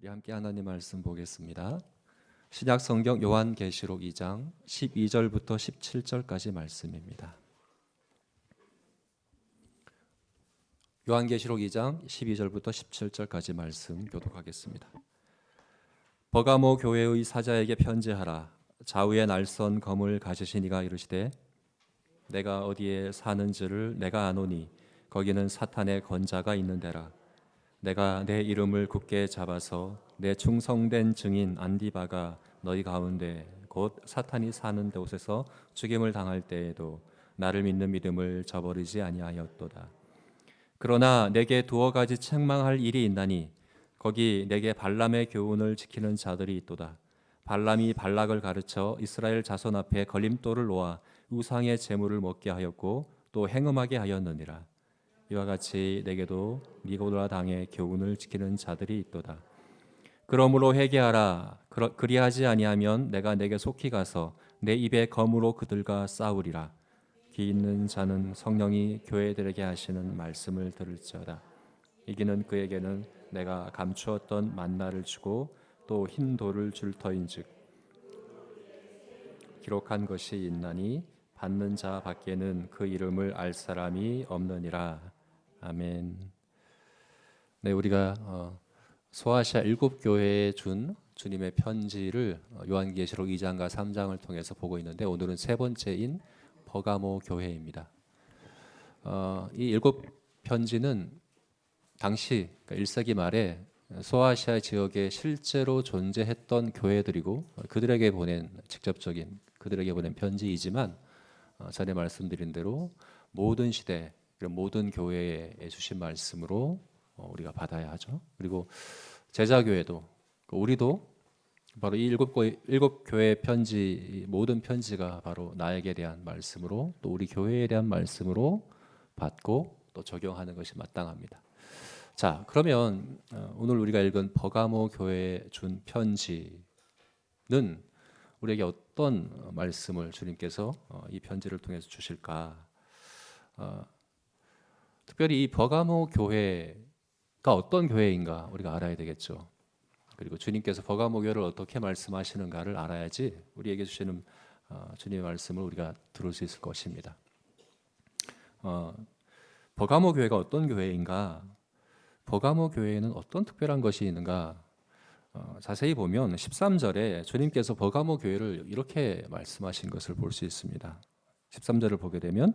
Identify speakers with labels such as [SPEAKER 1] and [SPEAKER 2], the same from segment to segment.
[SPEAKER 1] 우리 함께 하나님 말씀 보겠습니다. 신약 성경 요한계시록 2장 12절부터 17절까지 말씀입니다. 요한계시록 2장 12절부터 17절까지 말씀 교독하겠습니다. 버가모 교회의 사자에게 편지하라. 좌우에 날선 검을 가지신 이가 이르시되 내가 어디에 사는지를 내가 아노니 거기는 사탄의 권자가 있는 데라. 내가 내 이름을 굳게 잡아서 내 충성된 증인 안디바가 너희 가운데 곧 사탄이 사는 곳에서 죽임을 당할 때에도 나를 믿는 믿음을 저버리지 아니하였도다. 그러나 내게 두어 가지 책망할 일이 있나니 거기 내게 발람의 교훈을 지키는 자들이 있도다. 발람이 발락을 가르쳐 이스라엘 자손 앞에 걸림돌을 놓아 우상의 제물을 먹게 하였고 또 행음하게 하였느니라. 이와 같이 내게도 니고라 당의 교훈을 지키는 자들이 있도다. 그러므로 회개하라. 그리하지 아니하면 내가 내게 속히 가서 내 입에 검으로 그들과 싸우리라. 귀 있는 자는 성령이 교회들에게 하시는 말씀을 들을지어다. 이기는 그에게는 내가 감추었던 만나를 주고 또 흰 돌을 줄 터인즉 기록한 것이 있나니 받는 자 밖에는 그 이름을 알 사람이 없느니라. 아멘. 네, 우리가 소아시아 7교회에 준 주님의 편지를 요한계시록 2장과 3장을 통해서 보고 있는데 오늘은 세 번째인 버가모 교회입니다. 이 7편지는 당시 1세기 말에 소아시아 지역에 실제로 존재했던 교회들이고 그들에게 보낸 직접적인 그들에게 보낸 편지이지만 전에 말씀드린 대로 모든 시대 모든 교회에 주신 말씀으로 우리가 받아야 하죠. 그리고 제자교회도 우리도 바로 이 7교회 편지 모든 편지가 바로 나에게 대한 말씀으로 또 우리 교회에 대한 말씀으로 받고 또 적용하는 것이 마땅합니다. 자, 그러면 오늘 우리가 읽은 버가모 교회에 준 편지는 우리에게 어떤 말씀을 주님께서 이 편지를 통해서 주실까? 특별히 이 버가모 교회가 어떤 교회인가 우리가 알아야 되겠죠. 그리고 주님께서 버가모 교회를 어떻게 말씀하시는가를 알아야지 우리에게 주시는 주님의 말씀을 우리가 들을 수 있을 것입니다. 버가모 교회가 어떤 교회인가? 버가모 교회에는 어떤 특별한 것이 있는가? 자세히 보면 13절에 주님께서 버가모 교회를 이렇게 말씀하신 것을 볼 수 있습니다. 13절을 보게 되면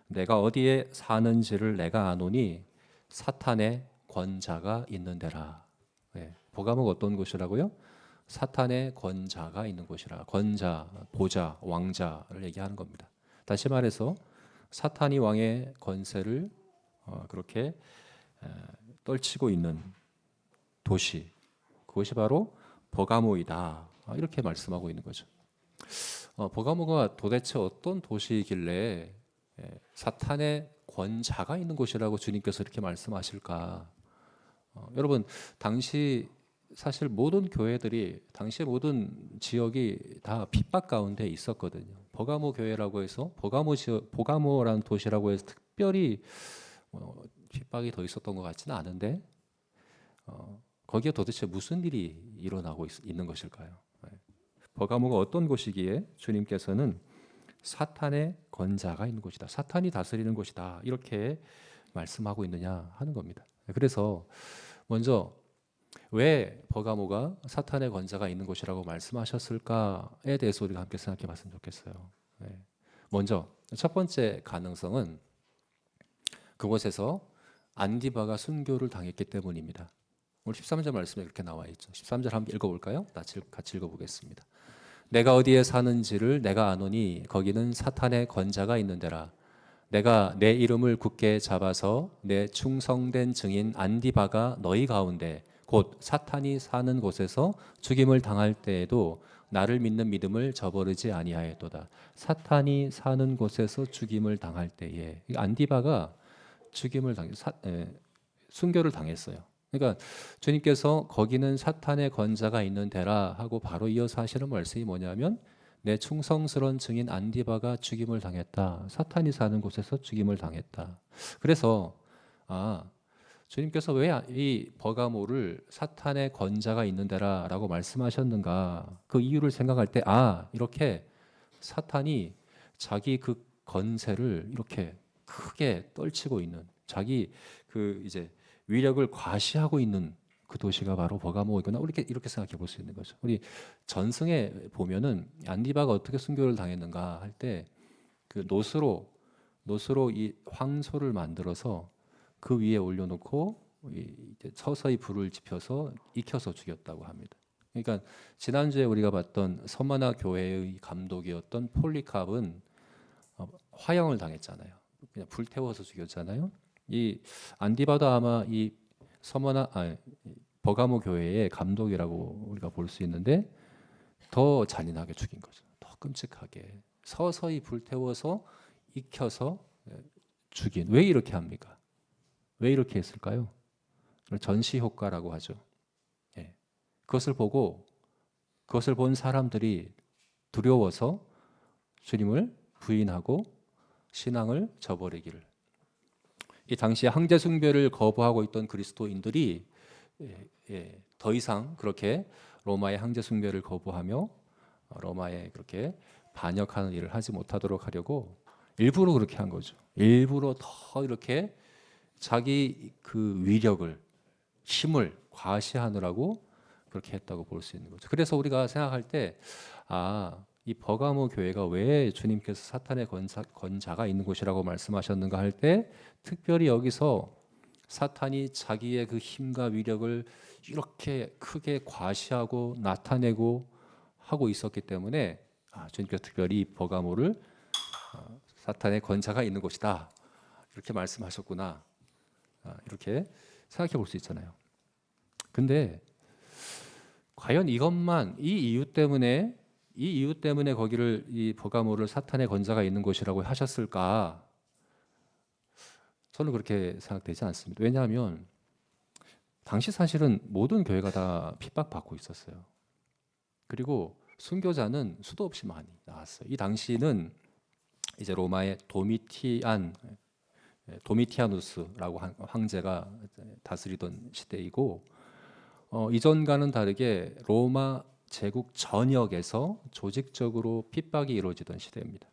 [SPEAKER 1] 내가 어디에 사는지를 내가 아노니 사탄의 권자가 있는 데라. 네, 버가모가 어떤 곳이라고요? 사탄의 권자가 있는 곳이라. 권자, 보자, 왕자를 얘기하는 겁니다. 다시 말해서 사탄이 왕의 권세를 그렇게 떨치고 있는 도시, 그것이 바로 버가모이다. 이렇게 말씀하고 있는 거죠. 버가모가 도대체 어떤 도시이길래 사탄의 권자가 있는 곳이라고 주님께서 이렇게 말씀하실까? 여러분, 당시 사실 모든 교회들이 당시 모든 지역이 다 핍박 가운데 있었거든요. 버가모 교회라고 해서 버가모라는 도시라고 해서 특별히 핍박이 더 있었던 것 같지는 않은데 거기에 도대체 무슨 일이 일어나고 있는 것일까요? 버가모가 어떤 곳이기에 주님께서는 사탄의 권자가 있는 곳이다. 사탄이 다스리는 곳이다. 이렇게 말씀하고 있느냐 하는 겁니다. 그래서 먼저 왜 버가모가 사탄의 권자가 있는 곳이라고 말씀하셨을까에 대해서 우리가 함께 생각해 봤으면 좋겠어요. 먼저 첫 번째 가능성은 그곳에서 안디바가 순교를 당했기 때문입니다. 오늘 13절 말씀에 그렇게 나와 있죠. 13절 한번 읽어볼까요? 같이 읽어보겠습니다. 내가 어디에 사는지를 내가 아노니 거기는 사탄의 권자가 있는 데라. 내가 내 이름을 굳게 잡아서 내 충성된 증인 안디바가 너희 가운데 곧 사탄이 사는 곳에서 죽임을 당할 때에도 나를 믿는 믿음을 저버리지 아니하였도다. 사탄이 사는 곳에서 죽임을 당할 때에 안디바가 순교를 당했어요. 그러니까 주님께서 거기는 사탄의 권자가 있는 데라 하고 바로 이어서 하시는 말씀이 뭐냐면 내 충성스러운 증인 안디바가 죽임을 당했다. 사탄이 사는 곳에서 죽임을 당했다. 그래서 주님께서 왜 이 버가모를 사탄의 권자가 있는 데라라고 말씀하셨는가? 그 이유를 생각할 때 이렇게 사탄이 자기 그 권세를 이렇게 크게 떨치고 있는, 자기 그 이제 위력을 과시하고 있는 그 도시가 바로 버가모이구나. 이렇게 생각해 볼 수 있는 거죠. 우리 전승에 보면은 안디바가 어떻게 순교를 당했는가 할 때 그 노스로 이 황소를 만들어서 그 위에 올려놓고 이제 서서히 불을 지펴서 익혀서 죽였다고 합니다. 그러니까 지난주에 우리가 봤던 서머나 교회의 감독이었던 폴리캅은 화형을 당했잖아요. 그냥 불태워서 죽였잖아요. 이 안디바도 아마 이 버가모 교회의 감독이라고 우리가 볼 수 있는데 더 잔인하게 죽인 거죠. 더 끔찍하게 서서히 불태워서 익혀서 죽인. 왜 이렇게 합니까? 왜 이렇게 했을까요? 전시 효과라고 하죠. 예. 그것을 본 사람들이 두려워서 주님을 부인하고 신앙을 저버리기를. 이 당시에 황제 숭배를 거부하고 있던 그리스도인들이 더 이상 그렇게 로마의 황제 숭배를 거부하며 로마에 그렇게 반역하는 일을 하지 못하도록 하려고 일부러 그렇게 한 거죠. 일부러 더 이렇게 자기 그 위력을, 힘을 과시하느라고 그렇게 했다고 볼 수 있는 거죠. 그래서 우리가 생각할 때 이 버가모 교회가 왜 주님께서 사탄의 권자가 있는 곳이라고 말씀하셨는가 할 때 특별히 여기서 사탄이 자기의 그 힘과 위력을 이렇게 크게 과시하고 나타내고 하고 있었기 때문에 주님께서 특별히 버가모를 사탄의 권자가 있는 곳이다 이렇게 말씀하셨구나, 이렇게 생각해 볼 수 있잖아요. 근데 과연 이것만 이 이유 때문에 거기를 이 버가모를 사탄의 권자가 있는 곳이라고 하셨을까? 저는 그렇게 생각되지 않습니다. 왜냐하면 당시 사실은 모든 교회가 다 핍박받고 있었어요. 그리고 순교자는 수도 없이 많이 나왔어요. 이 당시는 이제 로마의 도미티아누스라고 황제가 다스리던 시대이고, 이전과는 다르게 로마 제국 전역에서 조직적으로 핍박이 이루어지던 시대입니다.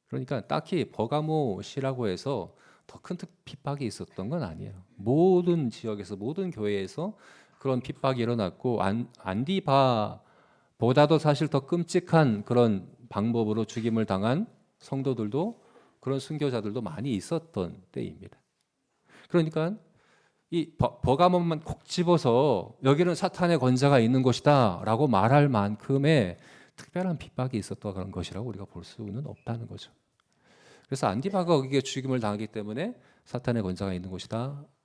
[SPEAKER 1] 그러니까 딱히 버가모시라고 해서 더 큰 핍박이 있었던 건 아니에요. 모든 지역에서, 모든 교회에서 그런 핍박이 일어났고, 안디바보다도 사실 더 끔찍한 그런 방법으로 죽임을 당한 성도들도, 그런 순교자들도 많이 있었던 때입니다. 그러니까 이 버가모만 콕 집어서 여기는 사탄의 권자가 있는 곳이다라고 말할 만큼의 특별한 핍박이 있었던 그런 것이라고 우리가 볼 수는 없다는 거죠. 그래서 안디바가 거기에 죽임을 당하기 때문에 사탄의 권자가 있는 곳이다라고는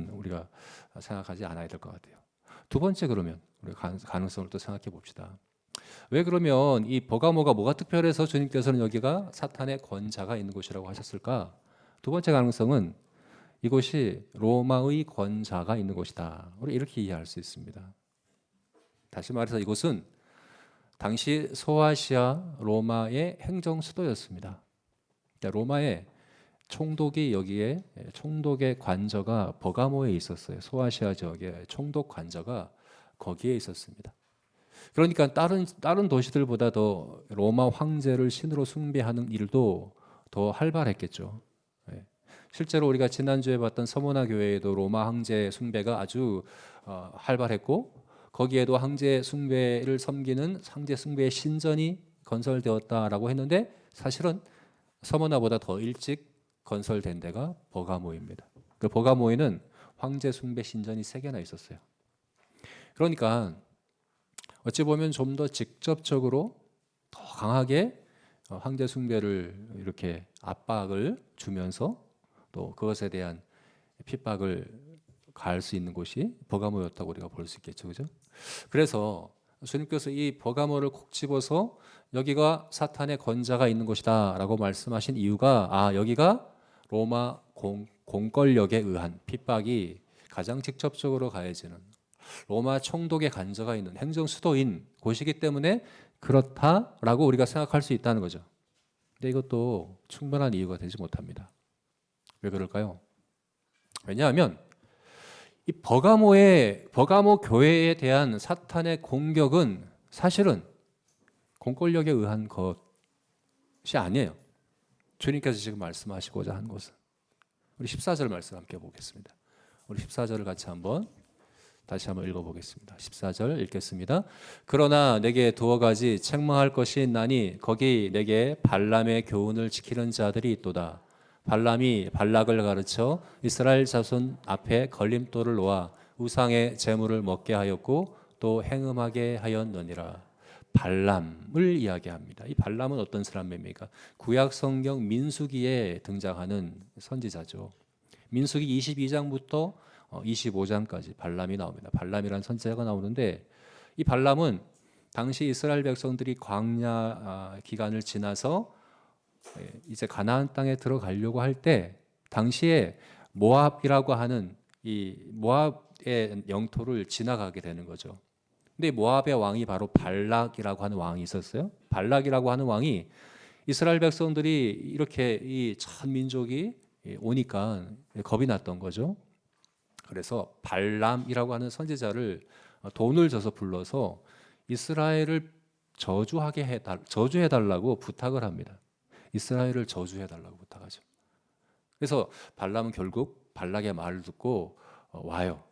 [SPEAKER 1] 우리가 생각하지 않아야 될 것 같아요. 두 번째, 그러면 우리가 가능성을 또 생각해 봅시다. 왜 그러면 이 버가모가 뭐가 특별해서 주님께서는 여기가 사탄의 권자가 있는 곳이라고 하셨을까? 두 번째 가능성은 이곳이 로마의 권자가 있는 곳이다. 우리 이렇게 이해할 수 있습니다. 다시 말해서 이곳은 당시 소아시아 로마의 행정 수도였습니다. 그러니까 로마의 총독이 여기에, 총독의 관저가 버가모에 있었어요. 소아시아 지역의 총독 관저가 거기에 있었습니다. 그러니까 다른 도시들보다 더 로마 황제를 신으로 숭배하는 일도 더 활발했겠죠. 실제로 우리가 지난주에 봤던 서모나 교회에도 로마 황제 숭배가 아주 활발했고, 거기에도 황제 숭배를 섬기는 황제 숭배의 신전이 건설되었다라고 했는데, 사실은 서모나보다 더 일찍 건설된 데가 버가모입니다. 그 버가모에는 황제 숭배 신전이 3개나 있었어요. 그러니까 어찌 보면 좀 더 직접적으로 더 강하게 황제 숭배를 이렇게 압박을 주면서 또 그것에 대한 핍박을 가할 수 있는 곳이 버가모였다고 우리가 볼 수 있겠죠, 그죠? 그래서 주님께서 이 버가모를 콕 집어서 여기가 사탄의 권자가 있는 곳이다라고 말씀하신 이유가, 여기가 로마 공권력에 의한 핍박이 가장 직접적으로 가해지는 로마 총독의 관저가 있는 행정 수도인 곳이기 때문에 그렇다라고 우리가 생각할 수 있다는 거죠. 근데 이것도 충분한 이유가 되지 못합니다. 왜 그럴까요? 왜냐하면 이 버가모 교회에 대한 사탄의 공격은 사실은 공권력에 의한 것이 아니에요. 주님께서 지금 말씀하시고자 한 것은 우리 14절 말씀 함께 보겠습니다. 우리 14절을 같이 다시 한번 읽어보겠습니다. 14절 읽겠습니다. 그러나 내게 두어 가지 책망할 것이 있나니 거기 내게 발람의 교훈을 지키는 자들이 있도다. 발람이 발락을 가르쳐 이스라엘 자손 앞에 걸림돌을 놓아 우상의 제물을 먹게 하였고 또 행음하게 하였느니라. 발람을 이야기합니다. 이 발람은 어떤 사람입니까? 구약 성경 민수기에 등장하는 선지자죠. 민수기 22장부터 25장까지 발람이 나옵니다. 발람이라는 선지자가 나오는데 이 발람은 당시 이스라엘 백성들이 광야 기간을 지나서 이제 가나안 땅에 들어가려고 할 때 당시에 모압이라고 하는 이 모압의 영토를 지나가게 되는 거죠. 근데 모압의 왕이 바로 발락이라고 하는 왕이 있었어요. 발락이라고 하는 왕이 이스라엘 백성들이 이렇게 이 전 민족이 오니까 겁이 났던 거죠. 그래서 발람이라고 하는 선지자를 돈을 줘서 불러서 이스라엘을 저주해 달라고 부탁을 합니다. 이스라엘을 저주해 달라고 부탁하죠. 그래서 발람은 결국 발락의 말을 듣고 와요.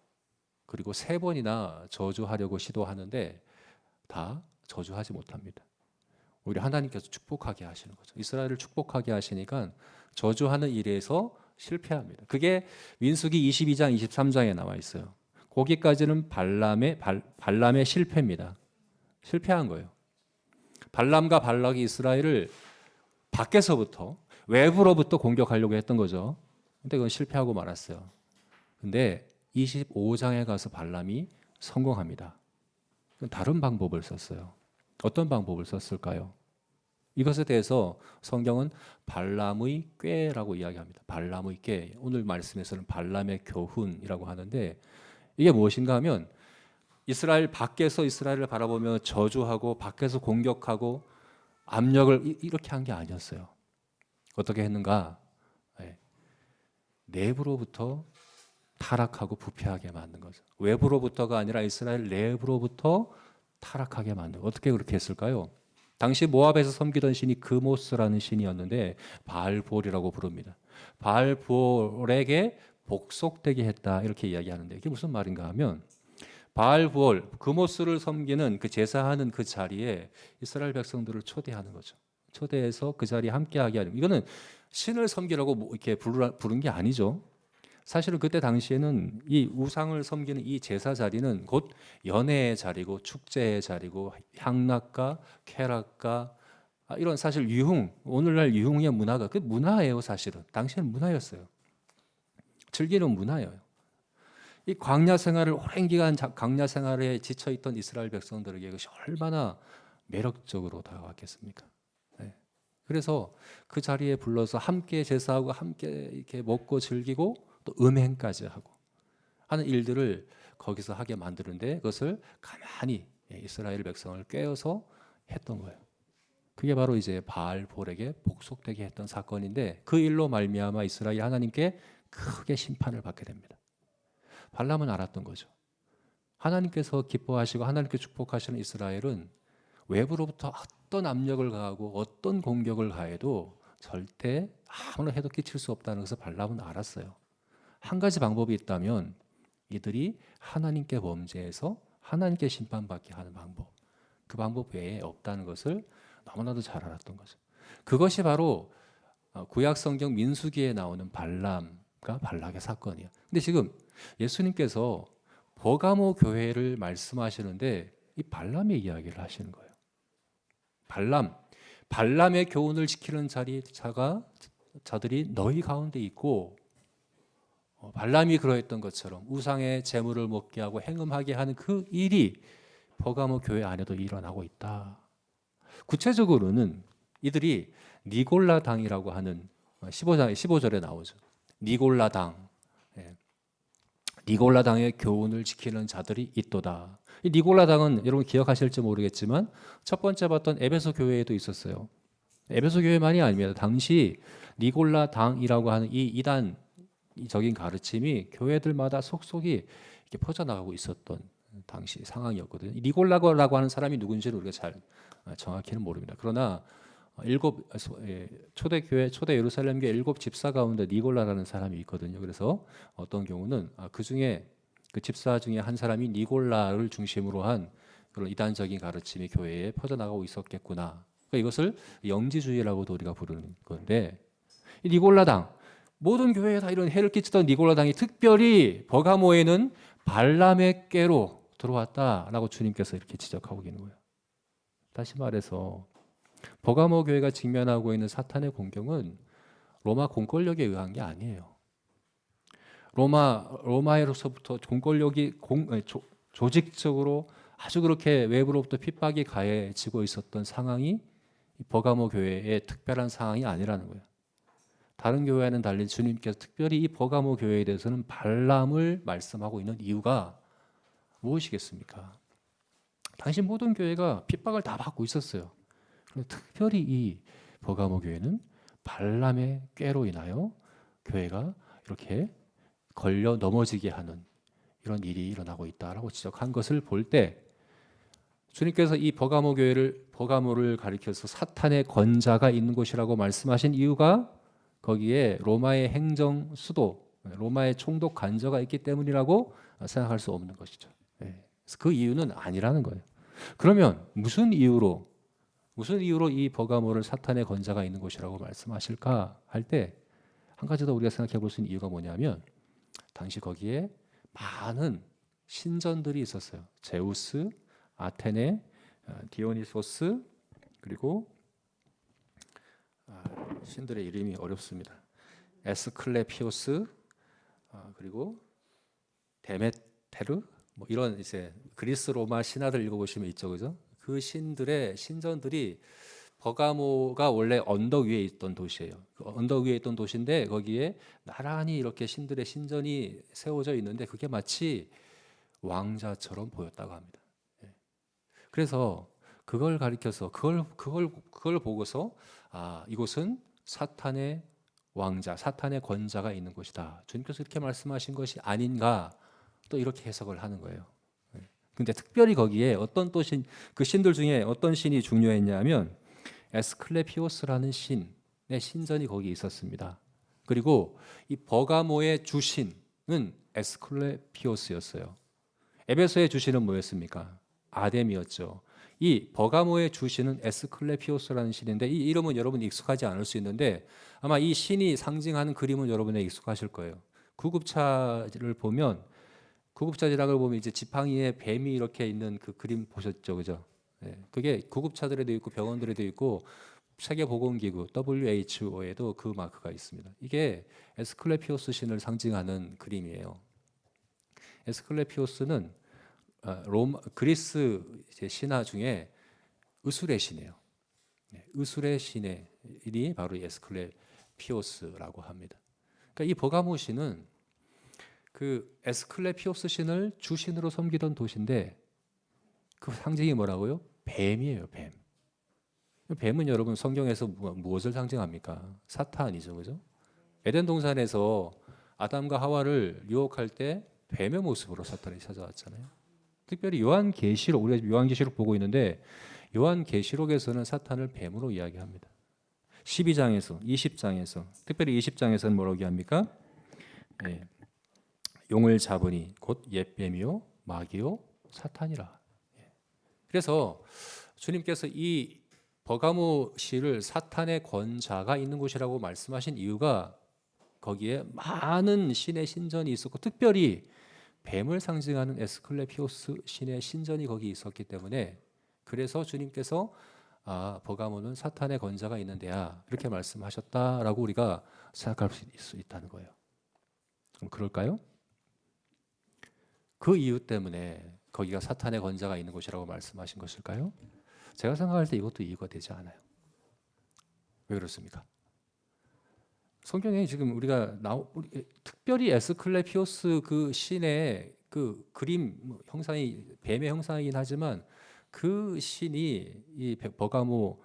[SPEAKER 1] 그리고 3번이나 저주하려고 시도하는데 다 저주하지 못합니다. 오히려 하나님께서 축복하게 하시는 거죠. 이스라엘을 축복하게 하시니까 저주하는 일에서 실패합니다. 그게 민수기 22장, 23장에 나와 있어요. 거기까지는 발람의 실패입니다. 실패한 거예요. 발람과 발락이 이스라엘을 밖에서부터 외부로부터 공격하려고 했던 거죠. 근데 그건 실패하고 말았어요. 근데 25장에 가서 발람이 성공합니다. 다른 방법을 썼어요. 어떤 방법을 썼을까요? 이것에 대해서 성경은 발람의 꾀라고 이야기합니다. 발람의 꾀. 오늘 말씀에서는 발람의 교훈이라고 하는데 이게 무엇인가 하면 이스라엘 밖에서 이스라엘을 바라보며 저주하고 밖에서 공격하고 압력을 이렇게 한 게 아니었어요. 어떻게 했는가? 내부로부터 타락하고 부패하게 만든 거죠. 외부로부터가 아니라 이스라엘 내부로부터 타락하게 만든 거. 어떻게 그렇게 했을까요? 당시 모압에서 섬기던 신이 그모스라는 신이었는데 바알볼이라고 부릅니다. 바알볼에게 복속되게 했다 이렇게 이야기하는데 이게 무슨 말인가 하면 바알볼, 그모스를 섬기는 그 제사하는 그 자리에 이스라엘 백성들을 초대하는 거죠. 초대해서 그 자리에 함께하게 하는. 이거는 신을 섬기라고 이렇게 부른 게 아니죠. 사실은 그때 당시에는 이 우상을 섬기는 이 제사 자리는 곧 연회의 자리고 축제의 자리고 향락과 쾌락과 이런 사실 유흥, 오늘날 유흥의 문화가 그 문화예요. 사실은 당시에는 문화였어요. 즐기는 문화예요. 이 광야 생활을 오랜 기간 광야 생활에 지쳐 있던 이스라엘 백성들에게 이것이 얼마나 매력적으로 다가왔겠습니까? 네. 그래서 그 자리에 불러서 함께 제사하고 함께 이렇게 먹고 즐기고 또 음행까지 하고 하는 일들을 거기서 하게 만드는데 그것을 가만히 이스라엘 백성을 꿰어서 했던 거예요. 그게 바로 이제 바알볼에게 복속되게 했던 사건인데 그 일로 말미암아 이스라엘 하나님께 크게 심판을 받게 됩니다. 발람은 알았던 거죠. 하나님께서 기뻐하시고 하나님께 축복하시는 이스라엘은 외부로부터 어떤 압력을 가하고 어떤 공격을 가해도 절대 아무나 해도 끼칠 수 없다는 것을 발람은 알았어요. 한 가지 방법이 있다면 이들이 하나님께 범죄해서 하나님께 심판받게 하는 방법, 그 방법 외에 없다는 것을 너무나도 잘 알았던 거죠. 그것이 바로 구약 성경 민수기에 나오는 발람과 발락의 사건이에요. 근데 지금 예수님께서 버가모 교회를 말씀하시는데 이 발람의 이야기를 하시는 거예요. 발람의 교훈을 지키는 자들이 너희 가운데 있고 발람이 그러했던 것처럼 우상의 제물을 먹게 하고 행음하게 하는 그 일이 버가모 교회 안에도 일어나고 있다. 구체적으로는 이들이 니골라 당이라고 하는 15절에 나오죠. 니골라 당. 니골라 당의 교훈을 지키는 자들이 있도다. 이 니골라 당은 여러분 기억하실지 모르겠지만 첫 번째 봤던 에베소 교회에도 있었어요. 에베소 교회만이 아닙니다. 당시 니골라 당이라고 하는 이 이단 적인 가르침이 교회들마다 속속이 이렇게 퍼져나가고 있었던 당시 상황이었거든요. 니골라고라고 하는 사람이 누군지는 우리가 잘 정확히는 모릅니다. 그러나 초대 교회, 초대 예루살렘 교회 7 집사 가운데 니골라라는 사람이 있거든요. 그래서 어떤 경우는 그 중에 그 집사 중에 한 사람이 니골라를 중심으로 한 그런 이단적인 가르침이 교회에 퍼져나가고 있었겠구나. 그러니까 이것을 영지주의라고도 우리가 부르는 건데, 이 니골라당, 모든 교회에 다 이런 해를 끼치던 니골라당이 특별히 버가모에는 발람의 꾀로 들어왔다라고 주님께서 이렇게 지적하고 계는 거예요. 다시 말해서 버가모 교회가 직면하고 있는 사탄의 공격은 로마 공권력에 의한 게 아니에요. 로마에로서부터 공권력이 조직적으로 아주 그렇게 외부로부터 핍박이 가해지고 있었던 상황이 버가모 교회의 특별한 상황이 아니라는 거예요. 다른 교회와는 달리 주님께서 특별히 이 버가모 교회에 대해서는 발람을 말씀하고 있는 이유가 무엇이겠습니까? 당시 모든 교회가 핍박을 다 받고 있었어요. 그런데 특별히 이 버가모 교회는 발람의 꾀로 인하여 교회가 이렇게 걸려 넘어지게 하는 이런 일이 일어나고 있다라고 지적한 것을 볼 때, 주님께서 이 버가모를 가리켜서 사탄의 권자가 있는 곳이라고 말씀하신 이유가 거기에 로마의 행정 수도, 로마의 총독 관저가 있기 때문이라고 생각할 수 없는 것이죠. 그래서 그 이유는 아니라는 거예요. 그러면 무슨 이유로 이 버가모를 사탄의 권자가 있는 곳이라고 말씀하실까 할 때, 한 가지 더 우리가 생각해 볼 수 있는 이유가 뭐냐면, 당시 거기에 많은 신전들이 있었어요. 제우스, 아테네, 디오니소스, 그리고 신들의 이름이 어렵습니다. 에스클레피오스, 그리고 데메테르, 뭐 이런 이제 그리스 로마 신화들 읽어보시면 있죠, 그죠? 그 신들의 신전들이, 버가모가 원래 언덕 위에 있던 도시예요. 그 언덕 위에 있던 도시인데 거기에 나란히 이렇게 신들의 신전이 세워져 있는데 그게 마치 왕자처럼 보였다고 합니다. 그래서 그걸 가리켜서 그걸 보고서 이곳은 사탄의 왕자, 사탄의 권자가 있는 곳이다. 주님께서 이렇게 말씀하신 것이 아닌가, 또 이렇게 해석을 하는 거예요. 근데 특별히 거기에 그 신들 중에 어떤 신이 중요했냐면 에스클레피오스라는 신의 신전이 거기 있었습니다. 그리고 이 버가모의 주신은 에스클레피오스였어요. 에베소의 주신은 뭐였습니까? 아뎀이었죠. 이 버가모의 주신은 에스클레피오스라는 신인데, 이 이름은 여러분 익숙하지 않을 수 있는데 아마 이 신이 상징하는 그림은 여러분에 익숙하실 거예요. 구급차를 보면, 구급차지락을 보면 이제 지팡이에 뱀이 이렇게 있는 그 그림 보셨죠, 그죠? 그게 구급차들에도 있고 병원들에도 있고 세계보건기구 WHO에도 그 마크가 있습니다. 이게 에스클레피오스 신을 상징하는 그림이에요. 에스클레피오스는 그리스 신화 중에 의술의 신이에요. 의술의 신의 일이 바로 에스클레피오스라고 합니다. 그러니까 이 버가모 신은 그 에스클레피오스 신을 주신으로 섬기던 도시인데, 그 상징이 뭐라고요? 뱀이에요, 뱀. 뱀은 여러분 성경에서 무엇을 상징합니까? 사탄이죠, 그죠? 에덴 동산에서 아담과 하와를 유혹할 때 뱀의 모습으로 사탄이 찾아왔잖아요. 특별히 요한계시록, 우리가 요한계시록 보고 있는데 요한계시록에서는 사탄을 뱀으로 이야기합니다. 12장에서 20장에서, 특별히 20장에서는 뭐라고 얘기합니까? 용을 잡으니 곧 옛뱀이요 마귀요 사탄이라. 그래서 주님께서 이 버가모시를 사탄의 권자가 있는 곳이라고 말씀하신 이유가 거기에 많은 신의 신전이 있었고, 특별히 뱀을 상징하는 에스클레피오스 신의 신전이 거기 있었기 때문에, 그래서 주님께서 버가모는 사탄의 권자가 있는 데야, 이렇게 말씀하셨다라고 우리가 생각할 수 있다는 거예요. 그럼 그럴까요? 그 이유 때문에 거기가 사탄의 권자가 있는 곳이라고 말씀하신 것일까요? 제가 생각할 때 이것도 이유가 되지 않아요. 왜 그렇습니까? 성경에 지금 우리가 특별히 에스클레피오스 그 신의 그 그림 형상이 뱀의 형상이긴 하지만, 그 신이 이 버가모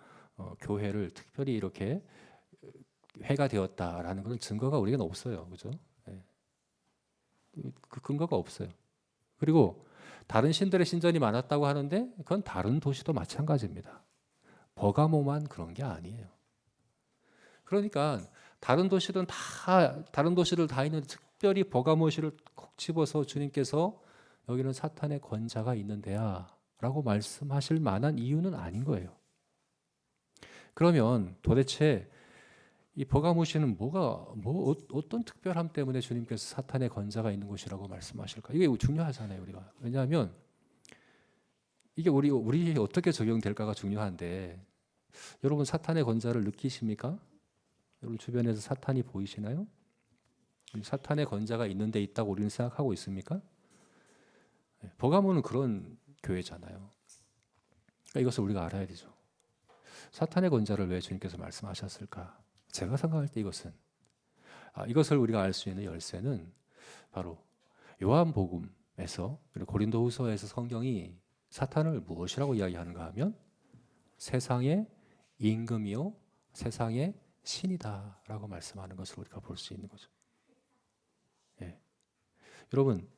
[SPEAKER 1] 교회를 특별히 이렇게 회가 되었다라는 그런 증거가 우리가 없어요, 그죠? 그 근거가 없어요. 그리고 다른 신들의 신전이 많았다고 하는데 그건 다른 도시도 마찬가지입니다. 버가모만 그런 게 아니에요. 그러니까 다른 도시들 다 있는데 특별히 버가모시를 콕 집어서 주님께서 여기는 사탄의 권자가 있는 데야라고 말씀하실 만한 이유는 아닌 거예요. 그러면 도대체 이 버가모시는 어떤 특별함 때문에 주님께서 사탄의 권자가 있는 곳이라고 말씀하실까? 이게 중요하잖아요, 우리가. 왜냐하면 이게 우리 어떻게 적용될까가 중요한데, 여러분 사탄의 권자를 느끼십니까? 여러분 주변에서 사탄이 보이시나요? 사탄의 권자가 있는 데 있다고 우리는 생각하고 있습니까? 버가모는 그런 교회잖아요. 그러니까 이것을 우리가 알아야 되죠. 사탄의 권자를 왜 주님께서 말씀하셨을까? 제가 생각할 때 이것을 우리가 알 수 있는 열쇠는 바로 요한복음에서 그리고 고린도후서에서 성경이 사탄을 무엇이라고 이야기하는가 하면 세상의 임금이요 세상의 신이다라고 말씀하는 것을 우리가 볼 수 있는 거죠. 예. 여러분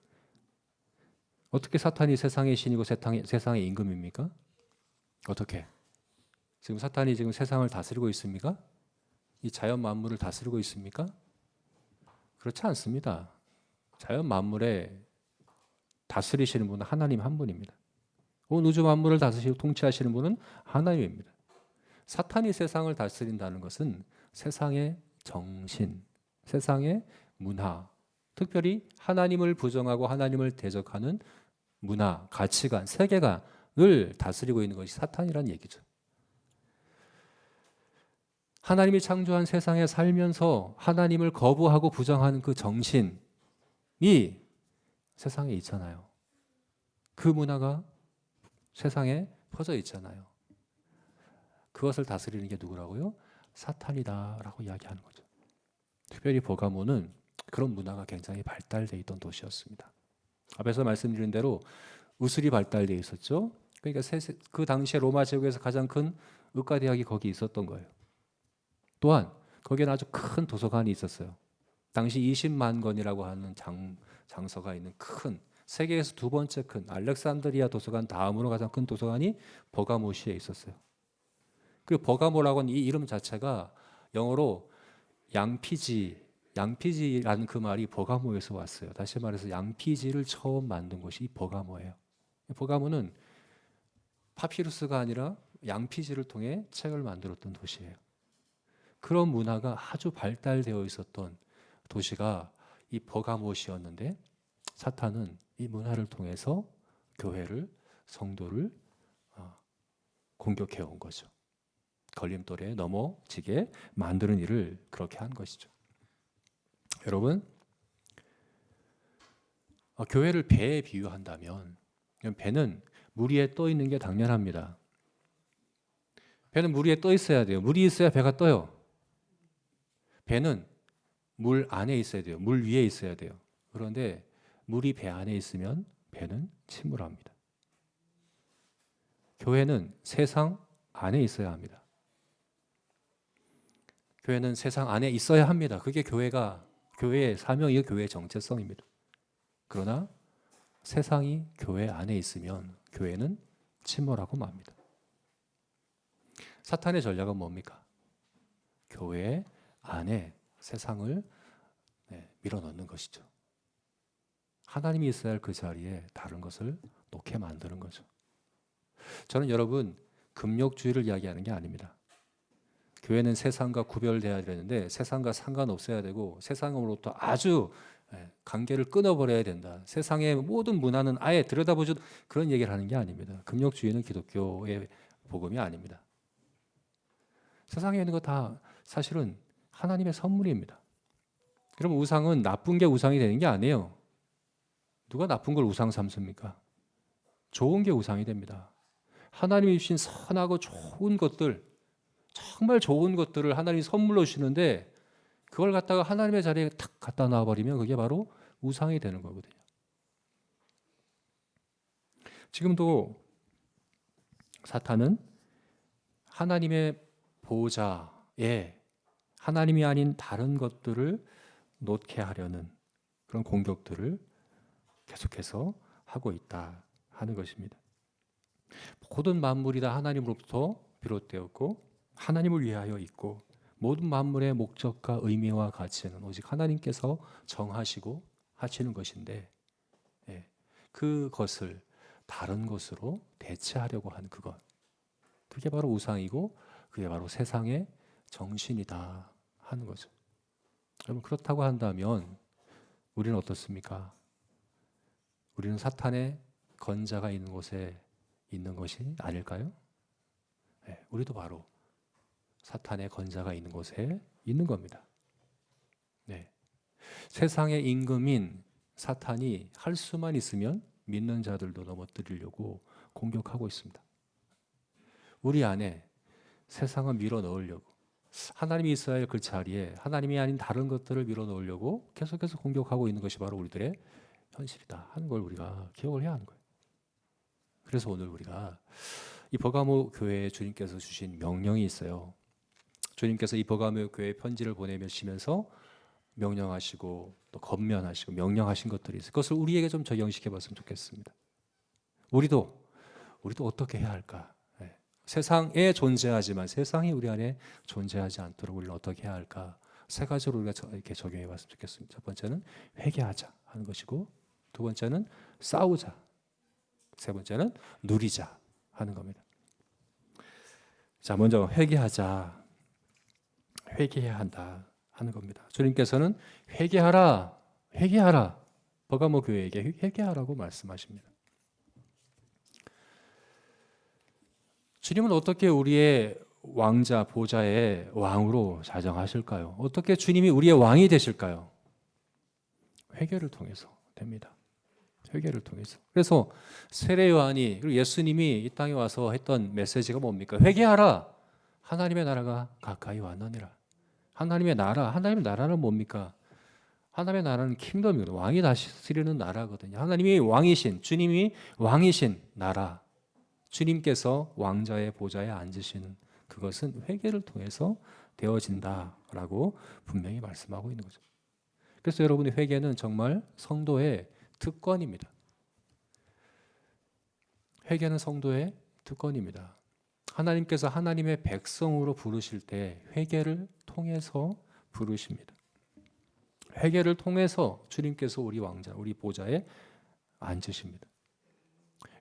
[SPEAKER 1] 어떻게 사탄이 세상의 신이고 세상의 임금입니까? 어떻게? 지금 사탄이 지금 세상을 다스리고 있습니까? 이 자연 만물을 다스리고 있습니까? 그렇지 않습니다. 자연 만물에 다스리시는 분은 하나님 한 분입니다. 온 우주 만물을 다스리고 통치하시는 분은 하나님입니다. 사탄이 세상을 다스린다는 것은 세상의 정신, 세상의 문화, 특별히 하나님을 부정하고 하나님을 대적하는 문화, 가치관, 세계관을 다스리고 있는 것이 사탄이라는 얘기죠. 하나님이 창조한 세상에 살면서 하나님을 거부하고 부정하는 그 정신이 세상에 있잖아요. 그 문화가 세상에 퍼져 있잖아요. 그것을 다스리는 게 누구라고요? 사탄이다라고 이야기하는 거죠. 특별히 버가모는 그런 문화가 굉장히 발달되어 있던 도시였습니다. 앞에서 말씀드린 대로 의술이 발달되어 있었죠. 그러니까 그 당시에 로마 제국에서 가장 큰 의과대학이 거기 있었던 거예요. 또한 거기에는 아주 큰 도서관이 있었어요. 당시 20만 권이라고 하는 장서가 있는 큰 세계에서 두 번째 큰 알렉산드리아 도서관 다음으로 가장 큰 도서관이 버가모시에 있었어요. 그리고 버가모라고 하는 이 이름 자체가 영어로 양피지라는 그 말이 버가모에서 왔어요. 다시 말해서 양피지를 처음 만든 곳이 버가모예요. 버가모는 파피루스가 아니라 양피지를 통해 책을 만들었던 도시예요. 그런 문화가 아주 발달되어 있었던 도시가 이 버가모시였는데 사탄은 이 문화를 통해서 교회를, 성도를 공격해 온 거죠. 걸림돌에 넘어지게 만드는 일을 그렇게 한 것이죠. 여러분, 교회를 배에 비유한다면 배는 물 위에 떠 있는 게 당연합니다. 배는 물 위에 떠 있어야 돼요. 물이 있어야 배가 떠요. 배는 물 안에 있어야 돼요. 물 위에 있어야 돼요. 그런데 물이 배 안에 있으면 배는 침몰합니다. 교회는 세상 안에 있어야 합니다. 교회는 세상 안에 있어야 합니다. 그게 교회의 사명이고 교회의 정체성입니다. 그러나 세상이 교회 안에 있으면 교회는 침몰하고 맙니다. 사탄의 전략은 뭡니까? 교회 안에 세상을 밀어넣는 것이죠. 하나님이 있어야 할 그 자리에 다른 것을 놓게 만드는 거죠. 저는 여러분 금욕주의를 이야기하는 게 아닙니다. 교회는 세상과 구별돼야 되는데 세상과 상관없어야 되고 세상으로부터 아주 관계를 끊어버려야 된다. 세상의 모든 문화는 아예 들여다보지 그런 얘기를 하는 게 아닙니다. 금욕주의는 기독교의 복음이 아닙니다. 세상에 있는 거 다 사실은 하나님의 선물입니다. 그럼 우상은 나쁜 게 우상이 되는 게 아니에요. 누가 나쁜 걸 우상 삼습니까? 좋은 게 우상이 됩니다. 하나님이 주신 선하고 좋은 것들, 정말 좋은 것들을 하나님이 선물로 주시는데 그걸 갖다가 하나님의 자리에 탁 갖다 놔버리면 그게 바로 우상이 되는 거거든요. 지금도 사탄은 하나님의 보좌에 하나님이 아닌 다른 것들을 놓게 하려는 그런 공격들을 계속해서 하고 있다 하는 것입니다. 모든 만물이 다 하나님으로부터 비롯되었고 하나님을 위하여 있고 모든 만물의 목적과 의미와 가치는 오직 하나님께서 정하시고 하시는 것인데 그것을 다른 것으로 대체하려고 하는 그게 바로 우상이고 그게 바로 세상의 정신이다 하는 거죠. 여러분 그렇다고 한다면 우리는 어떻습니까? 우리는 사탄의 건자가 있는 곳에 있는 것이 아닐까요? 우리도 바로 사탄의 건자가 있는 곳에 있는 겁니다. 세상의 임금인 사탄이 할 수만 있으면 믿는 자들도 넘어뜨리려고 공격하고 있습니다. 우리 안에 세상을 밀어 넣으려고 하나님이 있어야 할 그 자리에 하나님이 아닌 다른 것들을 밀어 넣으려고 계속해서 공격하고 있는 것이 바로 우리들의 현실이다 하는 걸 우리가 기억을 해야 하는 거예요. 그래서 오늘 우리가 이 버가모 교회에 주님께서 주신 명령이 있어요. 주님께서 이 버가모 교회에 편지를 보내시면서 명령하시고 또 권면하시고 명령하신 것들이 있어요. 그것을 우리에게 좀 적용시켜 봤으면 좋겠습니다. 우리도 어떻게 해야 할까? 세상에 존재하지만 세상이 우리 안에 존재하지 않도록 우리는 어떻게 해야 할까? 세 가지로 우리가 이렇게 적용해 봤으면 좋겠습니다. 첫 번째는 회개하자 하는 것이고, 두 번째는 싸우자, 세 번째는 누리자 하는 겁니다. 자, 먼저 회개하자, 회개해야 한다 하는 겁니다. 주님께서는 회개하라, 버가모 교회에게 회개하라고 말씀하십니다. 주님은 어떻게 우리의 왕자 보좌의 왕으로 자정하실까요? 어떻게 주님이 우리의 왕이 되실까요? 회개를 통해서 됩니다. 회개를 통해서. 그래서 세례 요한이 그리고 예수님이 이 땅에 와서 했던 메시지가 뭡니까? 회개하라. 하나님의 나라가 가까이 왔느니라. 하나님의 나라는 뭡니까? 하나님의 나라는 킹덤이거든요. 왕이 다스리는 나라거든요. 하나님이 왕이신, 주님이 왕이신 나라. 주님께서 왕자의 보좌에 앉으시는 그것은 회개를 통해서 되어진다라고 분명히 말씀하고 있는 거죠. 그래서 여러분의 회개는 정말 성도의 특권입니다. 회개는 성도의 특권입니다. 하나님께서 하나님의 백성으로 부르실 때 회개를 통해서 부르십니다. 회개를 통해서 주님께서 우리 왕자, 우리 보좌에 앉으십니다.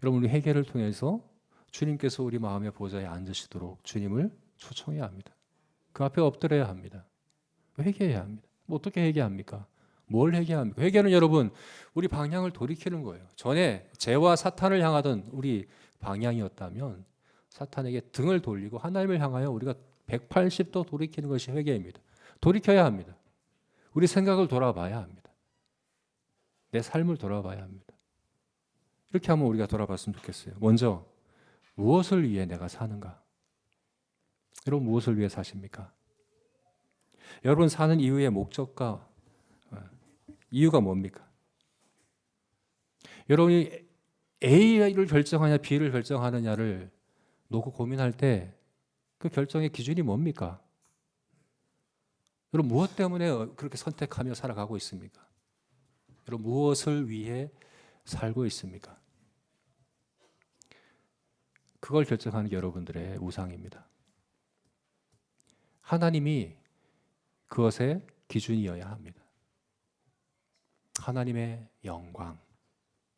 [SPEAKER 1] 여러분, 우리 회개를 통해서 주님께서 우리 마음의 보좌에 앉으시도록 주님을 초청해야 합니다. 그 앞에 엎드려야 합니다. 회개해야 합니다. 뭐 어떻게 회개합니까? 뭘 회개합니까? 회개는 여러분 우리 방향을 돌이키는 거예요. 전에 죄와 사탄을 향하던 우리 방향이었다면 사탄에게 등을 돌리고 하나님을 향하여 우리가 180도 돌이키는 것이 회개입니다. 돌이켜야 합니다. 우리 생각을 돌아봐야 합니다. 내 삶을 돌아봐야 합니다. 이렇게 한번 우리가 돌아봤으면 좋겠어요. 먼저 무엇을 위해 내가 사는가? 여러분 무엇을 위해 사십니까? 여러분 사는 이유의 목적과 이유가 뭡니까? 여러분이 A를 결정하냐 B를 결정하느냐를 놓고 고민할 때 그 결정의 기준이 뭡니까? 여러분 무엇 때문에 그렇게 선택하며 살아가고 있습니까? 여러분 무엇을 위해 살고 있습니까? 그걸 결정하는 게 여러분들의 우상입니다. 하나님이 그것의 기준이어야 합니다. 하나님의 영광,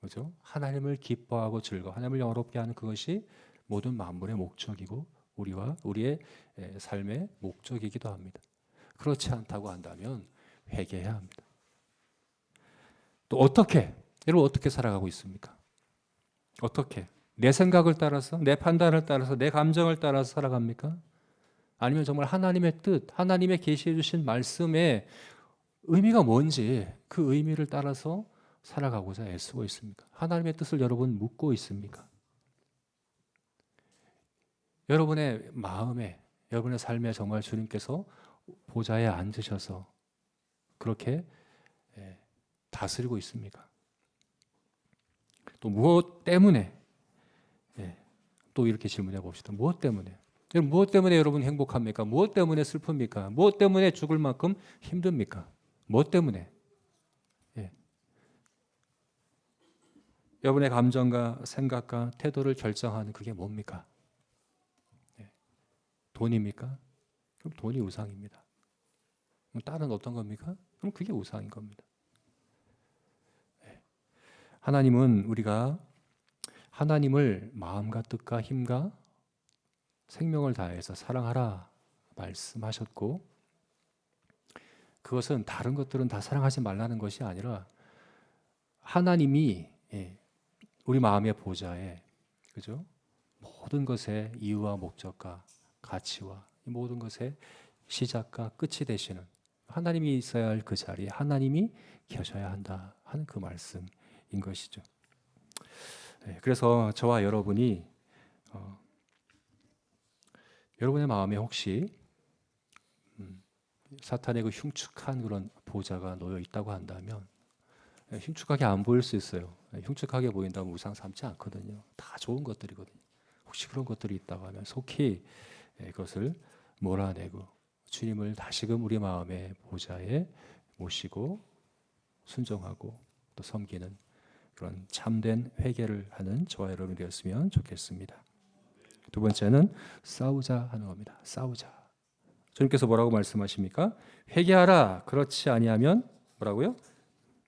[SPEAKER 1] 그죠? 하나님을 기뻐하고 즐거워, 하나님을 영화롭게 하는 그것이 모든 만물의 목적이고 우리의 삶의 목적이기도 합니다. 그렇지 않다고 한다면 회개해야 합니다. 또 여러분 어떻게 살아가고 있습니까? 어떻게? 내 생각을 따라서, 내 판단을 따라서, 내 감정을 따라서 살아갑니까? 아니면 정말 하나님의 뜻, 하나님의 계시해 주신 말씀의 의미가 뭔지 그 의미를 따라서 살아가고자 애쓰고 있습니까? 하나님의 뜻을 여러분 묻고 있습니까? 여러분의 마음에, 여러분의 삶에 정말 주님께서 보좌에 앉으셔서 그렇게 다스리고 있습니까? 또 무엇 때문에? 또 이렇게 질문해 봅시다. 무엇 때문에? 무엇 때문에 여러분 행복합니까? 무엇 때문에 슬픕니까? 무엇 때문에 죽을 만큼 힘듭니까? 무엇 때문에? 여러분의 감정과 생각과 태도를 결정하는 그게 뭡니까? 돈입니까? 그럼 돈이 우상입니다. 그럼 딸은 어떤 겁니까? 그럼 그게 우상인 겁니다. 하나님은 우리가 하나님을 마음과 뜻과 힘과 생명을 다해서 사랑하라 말씀하셨고, 그것은 다른 것들은 다 사랑하지 말라는 것이 아니라 하나님이 우리 마음의 보좌에, 그죠? 모든 것의 이유와 목적과 가치와 이 모든 것의 시작과 끝이 되시는 하나님이 있어야 할 그 자리에 하나님이 계셔야 한다 하는 그 말씀인 것이죠. 그래서 저와 여러분이 여러분의 마음에 혹시 사탄의 그 흉측한 그런 보좌가 놓여 있다고 한다면, 흉측하게 안 보일 수 있어요. 흉측하게 보인다면 우상 삼지 않거든요. 다 좋은 것들이거든요. 혹시 그런 것들이 있다고 하면 속히 그것을 몰아내고 주님을 다시금 우리 마음의 보좌에 모시고 순종하고 또 섬기는 그런 참된 회개를 하는 저와 여러분이 되었으면 좋겠습니다. 두 번째는 싸우자 하는 겁니다. 싸우자. 주님께서 뭐라고 말씀하십니까? 회개하라. 그렇지 아니하면 뭐라고요?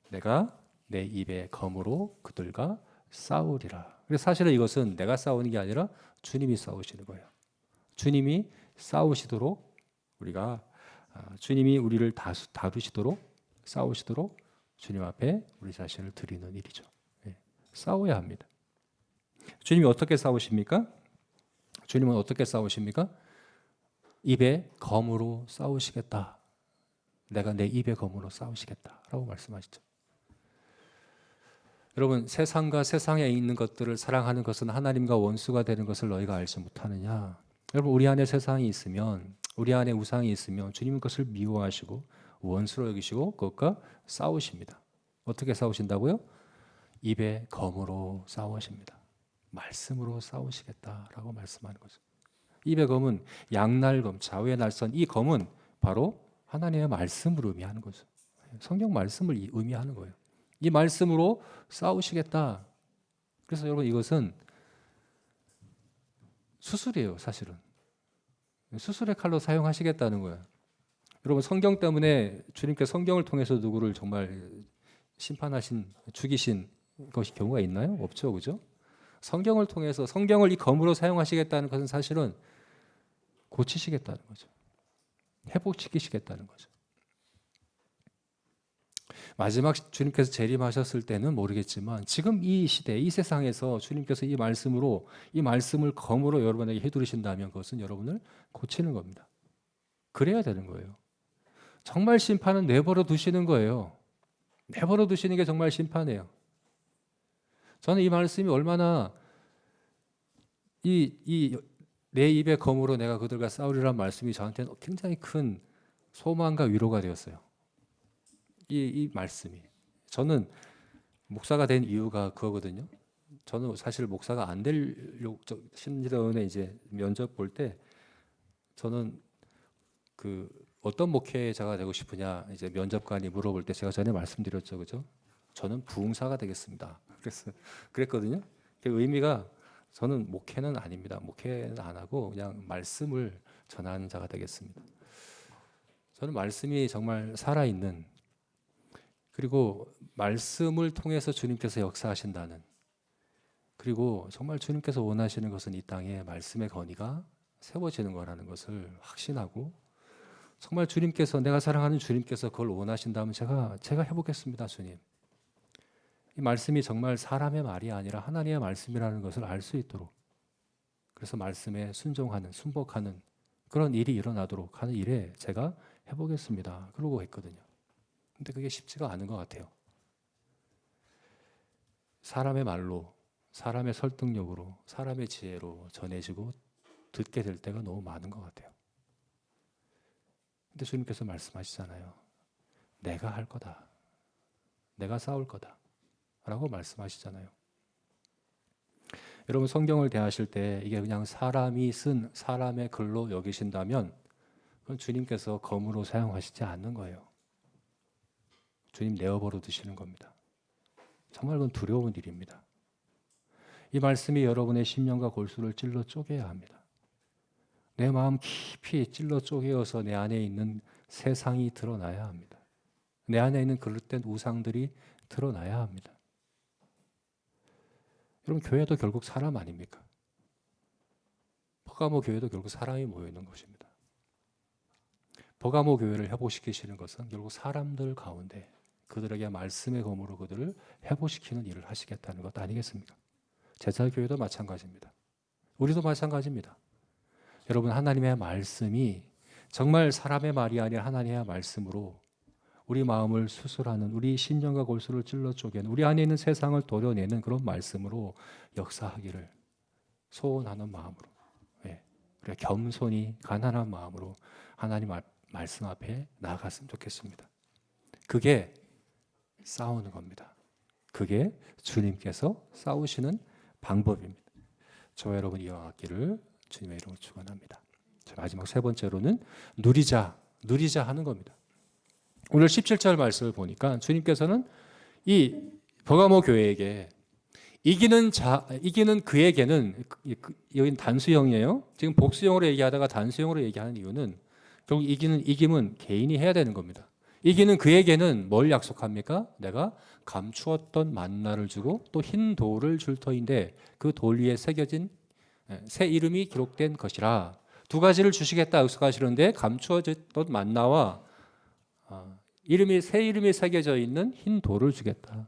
[SPEAKER 1] 내가 내 입의 검으로 그들과 싸우리라. 그래서 사실은 이것은 내가 싸우는 게 아니라 주님이 싸우시는 거예요. 주님이 싸우시도록 우리가 주님이 우리를 다루시도록 싸우시도록 주님 앞에 우리 자신을 드리는 일이죠. 싸워야 합니다. 주님이 어떻게 싸우십니까? 주님은 어떻게 싸우십니까? 입의 검으로 싸우시겠다. 내가 내 입의 검으로 싸우시겠다라고 말씀하시죠. 여러분, 세상과 세상에 있는 것들을 사랑하는 것은 하나님과 원수가 되는 것을 너희가 알지 못하느냐? 여러분, 우리 안에 세상이 있으면, 우리 안에 우상이 있으면 주님은 그것을 미워하시고 원수로 여기시고 그것과 싸우십니다. 어떻게 싸우신다고요? 입의 검으로 싸우십니다. 말씀으로 싸우시겠다라고 말씀하는 거죠. 입의 검은 양날검, 좌우의 날선, 이 검은 바로 하나님의 말씀을 의미하는 거죠. 성경 말씀을 의미하는 거예요. 이 말씀으로 싸우시겠다. 그래서 여러분, 이것은 수술이에요, 사실은. 수술의 칼로 사용하시겠다는 거예요. 여러분, 성경 때문에 주님께 성경을 통해서 누구를 정말 심판하신, 죽이신 것이 경우가 있나요? 없죠, 그죠? 성경을 통해서 성경을 이 검으로 사용하시겠다는 것은 사실은 고치시겠다는 거죠. 회복시키시겠다는 거죠. 마지막 주님께서 재림하셨을 때는 모르겠지만 지금 이 시대, 이 세상에서 주님께서 이 말씀으로, 이 말씀을 검으로 여러분에게 해두르신다면 그것은 여러분을 고치는 겁니다. 그래야 되는 거예요. 정말 심판은 내버려 두시는 거예요. 내버려 두시는 게 정말 심판이에요. 저는 이 말씀이 얼마나 내 입의 검으로 내가 그들과 싸우리라는 말씀이 저한테는 굉장히 큰 소망과 위로가 되었어요. 이 말씀이. 저는 목사가 된 이유가 그거거든요. 저는 사실 목사가 안 되려고 심지어는 이제 면접 볼 때 저는 그 어떤 목회자가 되고 싶으냐 이제 면접관이 물어볼 때 제가 전에 말씀드렸죠, 그죠? 저는 부흥사가 되겠습니다. 그랬거든요. 그 의미가 저는 목회는 아닙니다. 목회는 안 하고 그냥 말씀을 전하는 자가 되겠습니다. 저는 말씀이 정말 살아있는, 그리고 말씀을 통해서 주님께서 역사하신다는, 그리고 정말 주님께서 원하시는 것은 이 땅에 말씀의 건의가 세워지는 거라는 것을 확신하고, 정말 주님께서, 내가 사랑하는 주님께서 그걸 원하신다면 제가 해보겠습니다, 주님. 이 말씀이 정말 사람의 말이 아니라 하나님의 말씀이라는 것을 알 수 있도록, 그래서 말씀에 순종하는, 순복하는 그런 일이 일어나도록 하는 일에 제가 해보겠습니다. 그러고 했거든요. 근데 그게 쉽지가 않은 것 같아요. 사람의 말로, 사람의 설득력으로, 사람의 지혜로 전해지고 듣게 될 때가 너무 많은 것 같아요. 근데 주님께서 말씀하시잖아요. 내가 할 거다. 내가 싸울 거다. 라고 말씀하시잖아요. 여러분, 성경을 대하실 때 이게 그냥 사람이 쓴 사람의 글로 여기신다면 그건 주님께서 검으로 사용하시지 않는 거예요. 주님 내어버려 두시는 겁니다. 정말 그건 두려운 일입니다. 이 말씀이 여러분의 심령과 골수를 찔러 쪼개야 합니다. 내 마음 깊이 찔러 쪼개어서 내 안에 있는 세상이 드러나야 합니다. 내 안에 있는 그릇된 우상들이 드러나야 합니다. 여러분, 교회도 결국 사람 아닙니까? 버가모 교회도 결국 사람이 모여 있는 것입니다. 버가모 교회를 회복시키시는 것은 결국 사람들 가운데 그들에게 말씀의 검으로 그들을 회복시키는 일을 하시겠다는 것 아니겠습니까? 제자교회도 마찬가지입니다. 우리도 마찬가지입니다. 여러분, 하나님의 말씀이 정말 사람의 말이 아니라 하나님의 말씀으로 우리 마음을 수술하는, 우리 신령과 골수를 찔러 쪼개는, 우리 안에 있는 세상을 도려내는 그런 말씀으로 역사하기를 소원하는 마음으로, 우리가 겸손히 가난한 마음으로 하나님 말씀 앞에 나아갔으면 좋겠습니다. 그게 싸우는 겁니다. 그게 주님께서 싸우시는 방법입니다. 저와 여러분 이어가기를 주님의 이름으로 축원합니다. 마지막 세 번째로는 누리자 하는 겁니다. 오늘 17절 말씀을 보니까 주님께서는 이 버가모 교회에게 이기는 그에게는, 여기는 단수형이에요. 지금 복수형으로 얘기하다가 단수형으로 얘기하는 이유는 결국 이김은 개인이 해야 되는 겁니다. 이기는 그에게는 뭘 약속합니까? 내가 감추었던 만나를 주고 또 흰 돌을 줄 터인데 그 돌 위에 새겨진 새 이름이 기록된 것이라. 두 가지를 주시겠다 약속하시는데 감추어졌던 만나와 새 이름이 새겨져 있는 흰 돌을 주겠다.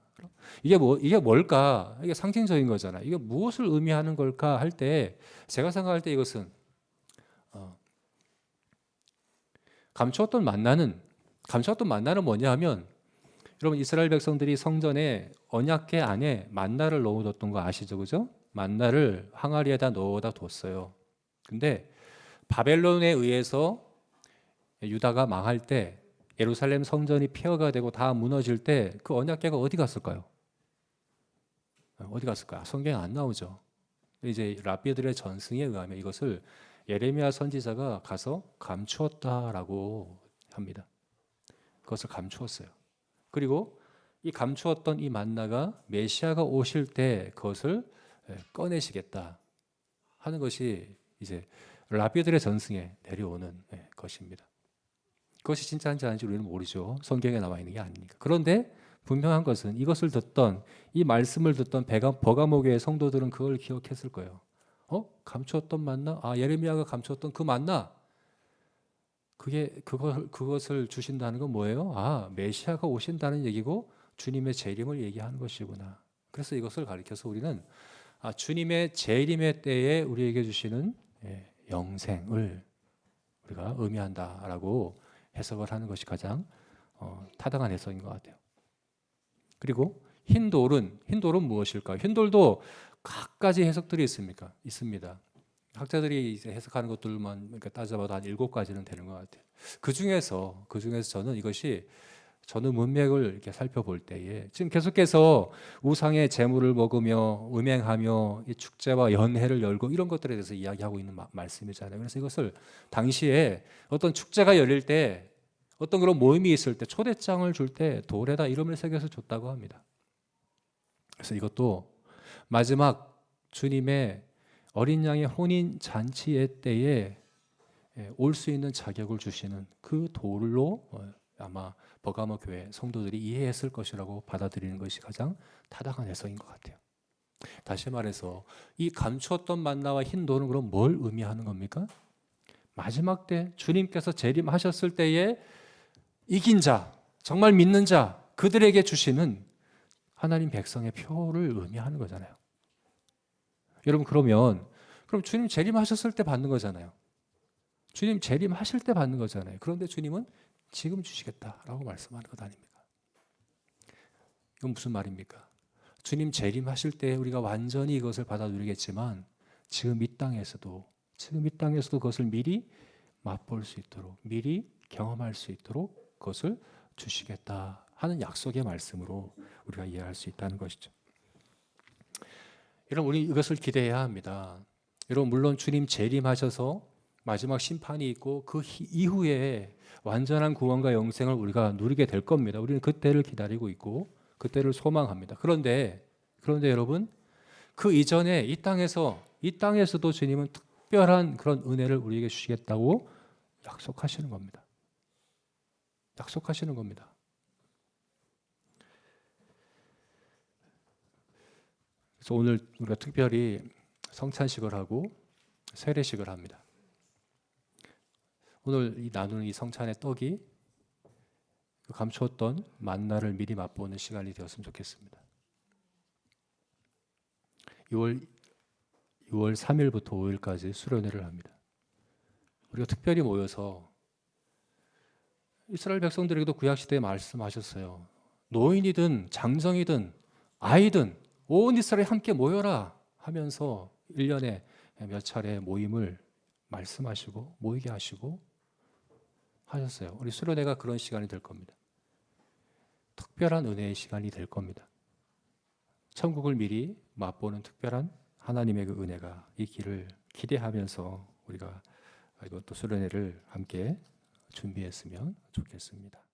[SPEAKER 1] 이게 뭘까? 이게 상징적인 거잖아요. 이게 무엇을 의미하는 걸까 할 때 제가 생각할 때 이것은 감추었던 만나는 뭐냐 하면, 여러분 이스라엘 백성들이 성전에 언약궤 안에 만나를 넣어뒀던 거 아시죠? 그죠? 만나를 항아리에다 넣어다 뒀어요. 근데 바벨론에 의해서 유다가 망할 때, 예루살렘 성전이 폐허가 되고 다 무너질 때 그 언약궤가 어디 갔을까요? 어디 갔을까요? 성경에 안 나오죠. 이제 랍비들의 전승에 의하면 이것을 예레미야 선지자가 가서 감추었다라고 합니다. 그것을 감추었어요. 그리고 이 감추었던 이 만나가 메시아가 오실 때 그것을 꺼내시겠다 하는 것이 이제 랍비들의 전승에 내려오는 것입니다. 그것이 진짜인지 아닌지 우리는 모르죠. 성경에 나와 있는 게 아니니까. 그런데 분명한 것은 이것을 듣던, 이 말씀을 듣던 버가모 교회 성도들은 그걸 기억했을 거예요. 감추었던 만나? 예레미야가 감추었던 그 만나? 그것을 주신다는 건 뭐예요? 메시아가 오신다는 얘기고 주님의 재림을 얘기하는 것이구나. 그래서 이것을 가리켜서 우리는 주님의 재림의 때에 우리에게 주시는 영생을 우리가 의미한다라고 해석을 하는 것이 가장 타당한 해석인 것 같아요. 그리고 흰 돌은 무엇일까요? 흰 돌도 각가지 해석들이 있습니다. 학자들이 이제 해석하는 것들만 따져봐도 한 7가지는 되는 것 같아요. 그 중에서 저는 문맥을 이렇게 살펴볼 때에 지금 계속해서 우상의 제물을 먹으며 음행하며 이 축제와 연회를 열고 이런 것들에 대해서 이야기하고 있는 말씀이잖아요. 그래서 이것을 당시에 어떤 축제가 열릴 때, 어떤 그런 모임이 있을 때 초대장을 줄 때 돌에다 이름을 새겨서 줬다고 합니다. 그래서 이것도 마지막 주님의 어린 양의 혼인 잔치의 때에 올 수 있는 자격을 주시는 그 돌로 아마 버가모 교회 성도들이 이해했을 것이라고 받아들이는 것이 가장 타당한 해석인 것 같아요. 다시 말해서 이 감추었던 만나와 흰 돌은 그럼 뭘 의미하는 겁니까? 마지막 때 주님께서 재림하셨을 때에 이긴 자, 정말 믿는 자, 그들에게 주시는 하나님 백성의 표를 의미하는 거잖아요. 여러분, 그럼 주님 재림하셨을 때 받는 거잖아요. 주님 재림하실 때 받는 거잖아요. 그런데 주님은 지금 주시겠다라고 말씀하는 것 아닙니까? 이건 무슨 말입니까? 주님 재림하실 때 우리가 완전히 이것을 받아 누리겠지만 지금 이 땅에서도 그것을 미리 맛볼 수 있도록, 미리 경험할 수 있도록 그것을 주시겠다 하는 약속의 말씀으로 우리가 이해할 수 있다는 것이죠. 여러분, 우리 이것을 기대해야 합니다. 여러분, 물론 주님 재림하셔서 마지막 심판이 있고 그 이후에 완전한 구원과 영생을 우리가 누리게 될 겁니다. 우리는 그때를 기다리고 있고 그때를 소망합니다. 그런데 여러분, 그 이전에 이 땅에서도 주님은 특별한 그런 은혜를 우리에게 주시겠다고 약속하시는 겁니다. 약속하시는 겁니다. 그래서 오늘 우리가 특별히 성찬식을 하고 세례식을 합니다. 오늘 이 나누는 이 성찬의 떡이 그 감추었던 만나를 미리 맛보는 시간이 되었으면 좋겠습니다. 6월 3일부터 5일까지 수련회를 합니다. 우리가 특별히 모여서 이스라엘 백성들에게도 구약시대에 말씀하셨어요. 노인이든 장정이든 아이든 온 이스라엘 함께 모여라 하면서 1년에 몇 차례 모임을 말씀하시고 모이게 하시고 하셨어요. 우리 수련회가 그런 시간이 될 겁니다. 특별한 은혜의 시간이 될 겁니다. 천국을 미리 맛보는 특별한 하나님의 그 은혜가 있기를 기대하면서 우리가 이것도 수련회를 함께 준비했으면 좋겠습니다.